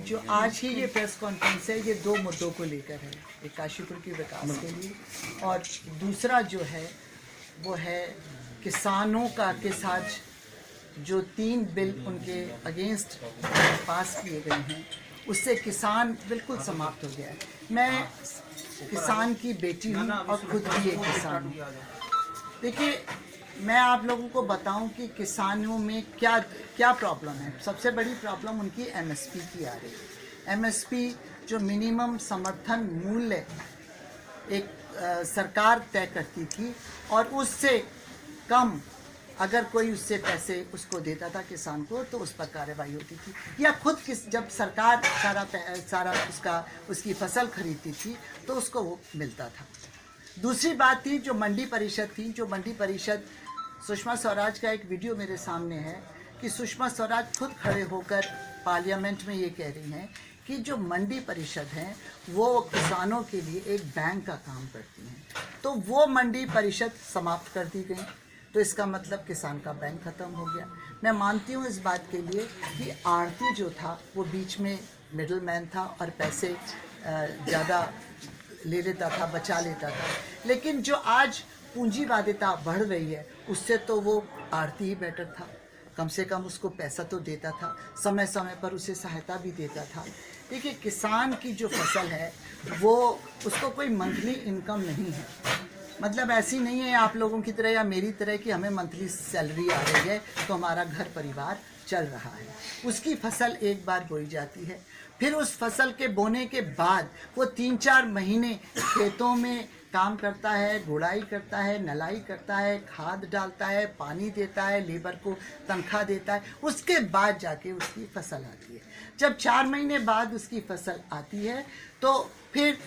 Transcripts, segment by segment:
जो आज ही ये प्रेस कॉन्फ्रेंस है ये दो मुद्दों को लेकर है, एक काशीपुर के विकास के लिए और दूसरा जो है वो है किसानों के साथ जो 3 बिल उनके अगेंस्ट पास किए गए हैं उससे किसान बिल्कुल समाप्त हो गया है। मैं किसान की बेटी हूँ और खुद भी एक किसान हूँ। देखिए, मैं आप लोगों को बताऊं कि किसानों में क्या क्या प्रॉब्लम है। सबसे बड़ी प्रॉब्लम उनकी एमएसपी की आ रही है। एमएसपी जो मिनिमम समर्थन मूल्य एक सरकार तय करती थी और उससे कम अगर कोई उससे पैसे उसको देता था किसान को तो उस पर कार्रवाई होती थी, या खुद जब सरकार सारा उसकी फसल खरीदती थी तो उसको वो मिलता था। दूसरी बात थी जो मंडी परिषद थी, जो मंडी परिषद सुषमा स्वराज का एक वीडियो मेरे सामने है कि सुषमा स्वराज खुद खड़े होकर पार्लियामेंट में ये कह रही हैं कि जो मंडी परिषद हैं वो किसानों के लिए एक बैंक का काम करती हैं, तो वो मंडी परिषद समाप्त कर दी गई। तो इसका मतलब किसान का बैंक ख़त्म हो गया। मैं मानती हूँ इस बात के लिए कि आढ़ती जो था वो बीच में मिडल मैन था और पैसे ज़्यादा ले लेता था, बचा लेता था, लेकिन जो आज पूंजीवादिता बढ़ रही है उससे तो वो आढ़ती ही बेटर था। कम से कम उसको पैसा तो देता था, समय समय पर उसे सहायता भी देता था। देखिए, किसान की जो फसल है वो उसको कोई मंथली इनकम नहीं है, मतलब ऐसी नहीं है आप लोगों की तरह या मेरी तरह कि हमें मंथली सैलरी आ रही है तो हमारा घर परिवार चल रहा है। उसकी फसल एक बार बोई जाती है, फिर उस फसल के बोने के बाद वो 3-4 महीने खेतों में काम करता है, गुड़ाई करता है, नलाई करता है, खाद डालता है, पानी देता है, लेबर को तनख्वाह देता है, उसके बाद जाके उसकी फसल आती है। जब 4 महीने बाद उसकी फसल आती है तो फिर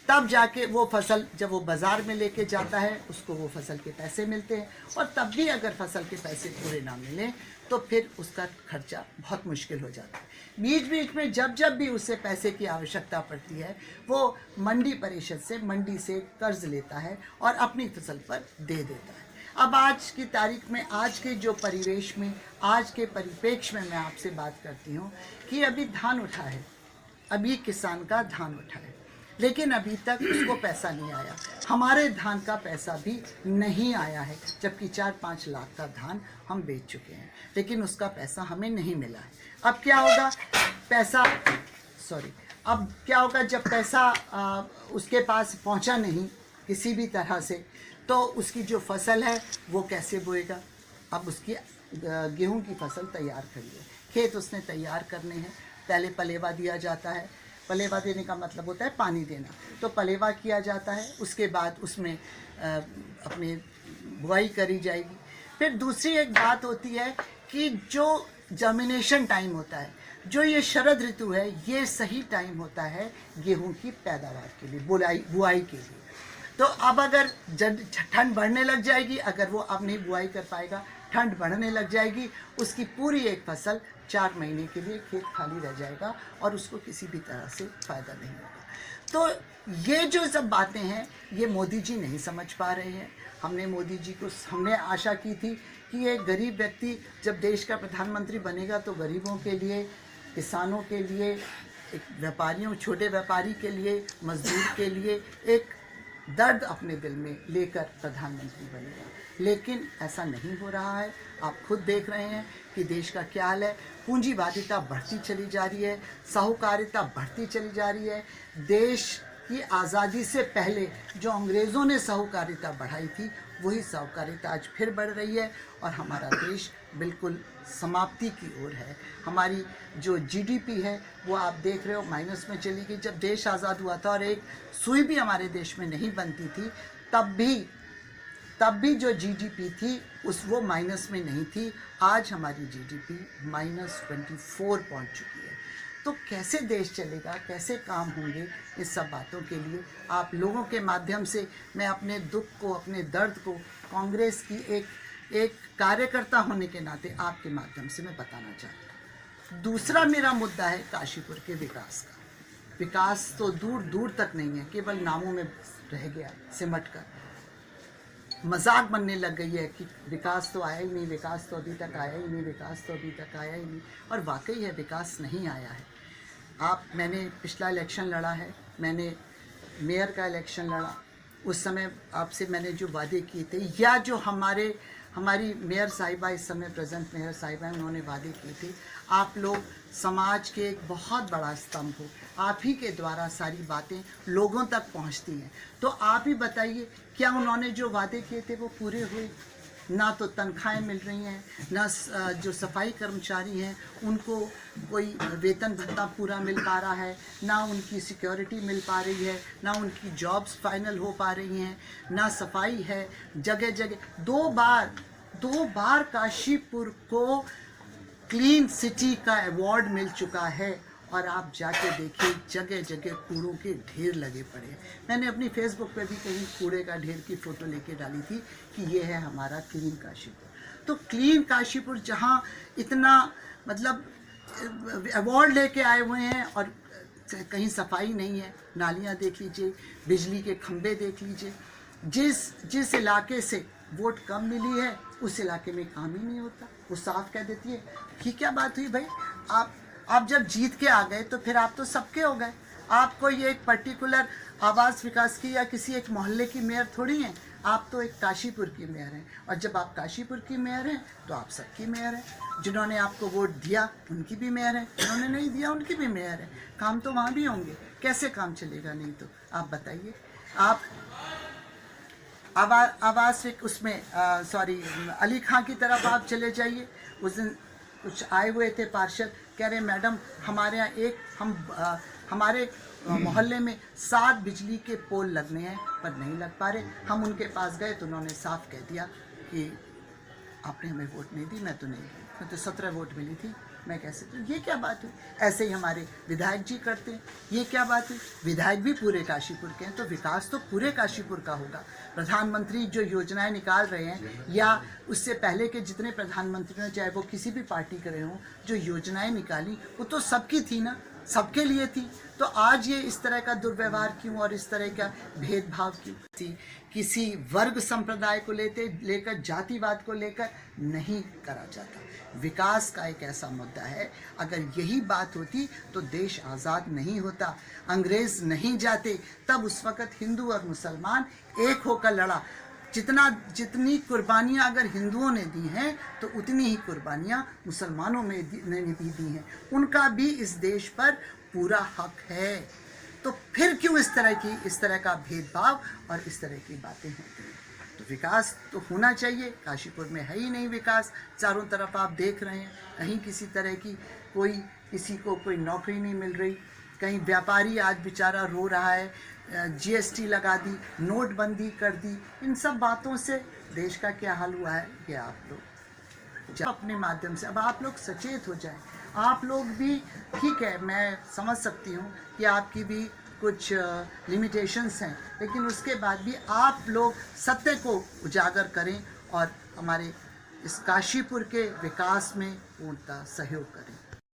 तब जाके वो फसल जब वो बाज़ार में लेके जाता है उसको वो फसल के पैसे मिलते हैं, और तब भी अगर फसल के पैसे पूरे ना मिलें तो फिर उसका खर्चा बहुत मुश्किल हो जाता है। बीच बीच में जब भी उसे पैसे की आवश्यकता पड़ती है वो मंडी परिषद से मंडी से कर्ज लेता है और अपनी फसल पर दे देता है। अब आज की तारीख में, आज के जो परिवेश में, आज के परिप्रेक्ष्य में मैं आपसे बात करती हूँ कि अभी धान उठा है, अभी किसान का धान उठा है, लेकिन अभी तक उसको पैसा नहीं आया। हमारे धान का पैसा भी नहीं आया है, जबकि 4-5 लाख का धान हम बेच चुके हैं, लेकिन उसका पैसा हमें नहीं मिला है। अब क्या होगा, अब क्या होगा जब पैसा उसके पास पहुंचा नहीं किसी भी तरह से, तो उसकी जो फसल है वो कैसे बोएगा। अब उसकी गेहूं की फसल तैयार करी है, खेत उसने तैयार करने हैं, पहले पलेवा दिया जाता है। पलेवा देने का मतलब होता है पानी देना, तो पलेवा किया जाता है, उसके बाद उसमें अपने बुआई करी जाएगी। फिर दूसरी एक बात होती है कि जो जर्मिनेशन टाइम होता है, जो ये शरद ऋतु है, ये सही टाइम होता है गेहूं की पैदावार के लिए, बुआई के लिए। तो अब अगर ठंड बढ़ने लग जाएगी, अगर वो अब नहीं बुआई कर पाएगा, ठंड बढ़ने लग जाएगी, उसकी पूरी एक फसल 4 महीने के लिए खेत खाली रह जाएगा और उसको किसी भी तरह से फ़ायदा नहीं होगा। तो ये जो सब बातें हैं ये मोदी जी नहीं समझ पा रहे हैं। हमने आशा की थी कि ये गरीब व्यक्ति जब देश का प्रधानमंत्री बनेगा तो गरीबों के लिए, किसानों के लिए, एक व्यापारियों, छोटे व्यापारी के लिए, मजदूर के लिए एक दर्द अपने दिल में लेकर प्रधानमंत्री बनेगा, लेकिन ऐसा नहीं हो रहा है। आप खुद देख रहे हैं कि देश का क्या हाल है। पूंजीवादिता बढ़ती चली जा रही है, साहूकारिता बढ़ती चली जा रही है। देश की आज़ादी से पहले जो अंग्रेज़ों ने साहूकारिता बढ़ाई थी वही साहूकारिता आज फिर बढ़ रही है और हमारा देश बिल्कुल समाप्ति की ओर है। हमारी जो जीडीपी है वो आप देख रहे हो माइनस में चली गई। जब देश आज़ाद हुआ था और एक सुई भी हमारे देश में नहीं बनती थी, तब भी जो जीडीपी थी वो माइनस में नहीं थी। आज हमारी जीडीपी -24 पहुंच चुकी है। तो कैसे देश चलेगा, कैसे काम होंगे, इस सब बातों के लिए आप लोगों के माध्यम से मैं अपने दुख को, अपने दर्द को कांग्रेस की एक कार्यकर्ता होने के नाते आपके माध्यम से मैं बताना चाहता हूँ। दूसरा मेरा मुद्दा है काशीपुर के विकास का। विकास तो दूर दूर तक नहीं है, केवल नामों में रह गया, सिमट कर मजाक बनने लग गई है कि विकास तो आया ही नहीं, विकास तो अभी तक आया ही नहीं, विकास तो अभी तक आया ही नहीं। और वाकई है, विकास नहीं आया है। मैंने पिछला इलेक्शन लड़ा है, मैंने मेयर का इलेक्शन लड़ा, उस समय आपसे मैंने जो वादे किए थे, या जो हमारी मेयर साहिबा, इस समय प्रेजेंट मेयर साहिबा, उन्होंने वादे किए थे, आप लोग समाज के एक बहुत बड़ा स्तंभ हो, आप ही के द्वारा सारी बातें लोगों तक पहुंचती हैं। तो आप ही बताइए, क्या उन्होंने जो वादे किए थे वो पूरे हुए? ना तो तनख्वाहें मिल रही हैं, ना जो सफाई कर्मचारी हैं उनको कोई वेतन भत्ता पूरा मिल पा रहा है, ना उनकी सिक्योरिटी मिल पा रही है, ना उनकी जॉब्स फाइनल हो पा रही हैं, ना सफाई है। जगह जगह दो बार काशीपुर को क्लीन सिटी का अवार्ड मिल चुका है, और आप जाके देखिए जगह जगह कूड़ों के ढेर लगे पड़े हैं। मैंने अपनी फेसबुक पे भी कहीं कूड़े का ढेर की फ़ोटो लेके डाली थी कि ये है हमारा क्लीन काशीपुर। तो क्लीन काशीपुर जहाँ इतना मतलब अवार्ड लेके आए हुए हैं, और कहीं सफाई नहीं है, नालियाँ देख लीजिए, बिजली के खंभे देख लीजिए। जिस इलाके से वोट कम मिली है उस इलाके में काम ही नहीं होता। वो साफ कह देती है कि क्या बात हुई भाई, आप जब जीत के आ गए तो फिर आप तो सबके हो गए, आप कोई एक पर्टिकुलर आवास विकास की या किसी एक मोहल्ले की मेयर थोड़ी हैं, आप तो एक काशीपुर की मेयर हैं। और जब आप काशीपुर की मेयर हैं तो आप सबकी मेयर हैं। जिन्होंने आपको वोट दिया उनकी भी मेयर है, जिन्होंने नहीं दिया उनकी भी मेयर है। काम तो वहाँ भी होंगे, कैसे काम चलेगा? नहीं तो आप बताइए। आप आवास उसमें सॉरी अली खां की तरफ आप चले जाइए। उस दिन कुछ आए हुए थे पार्षद, कह रहे मैडम हमारे यहाँ हमारे मोहल्ले में 7 बिजली के पोल लगने हैं पर नहीं लग पा रहे। हम उनके पास गए तो उन्होंने साफ कह दिया कि आपने हमें वोट नहीं दी। मैं तो 17 वोट मिली थी, मैं कैसे? तो ये क्या बात हुई? ऐसे ही हमारे विधायक जी करते हैं, ये क्या बात हुई? विधायक भी पूरे काशीपुर के हैं, तो विकास तो पूरे काशीपुर का होगा। प्रधानमंत्री जो योजनाएं निकाल रहे हैं, या उससे पहले के जितने प्रधानमंत्री हैं, चाहे वो किसी भी पार्टी के रहे हों, जो योजनाएं निकाली वो तो सबकी थी ना, सबके लिए थी। तो आज ये इस तरह का दुर्व्यवहार क्यों और इस तरह का भेदभाव क्यों? किसी वर्ग संप्रदाय को लेकर जातिवाद को लेकर नहीं करा जाता। विकास का एक ऐसा मुद्दा है, अगर यही बात होती तो देश आज़ाद नहीं होता, अंग्रेज नहीं जाते, तब उस वक़्त हिंदू और मुसलमान एक होकर लड़ा। जितनी कुर्बानियाँ अगर हिंदुओं ने दी हैं तो उतनी ही कुर्बानियाँ मुसलमानों ने भी दी हैं। उनका भी इस देश पर पूरा हक है। तो फिर क्यों इस तरह का भेदभाव और इस तरह की बातें होती हैं? तो विकास तो होना चाहिए। काशीपुर में है ही नहीं विकास। चारों तरफ आप देख रहे हैं, कहीं किसी तरह की किसी को कोई नौकरी नहीं मिल रही। कहीं व्यापारी आज बेचारा रो रहा है, जीएसटी लगा दी, नोटबंदी कर दी। इन सब बातों से देश का क्या हाल हुआ है, ये आप लोग अपने माध्यम से अब आप लोग सचेत हो जाएं। आप लोग भी, ठीक है, मैं समझ सकती हूँ कि आपकी भी कुछ लिमिटेशंस हैं, लेकिन उसके बाद भी आप लोग सत्य को उजागर करें और हमारे इस काशीपुर के विकास में पूर्णतः सहयोग करें।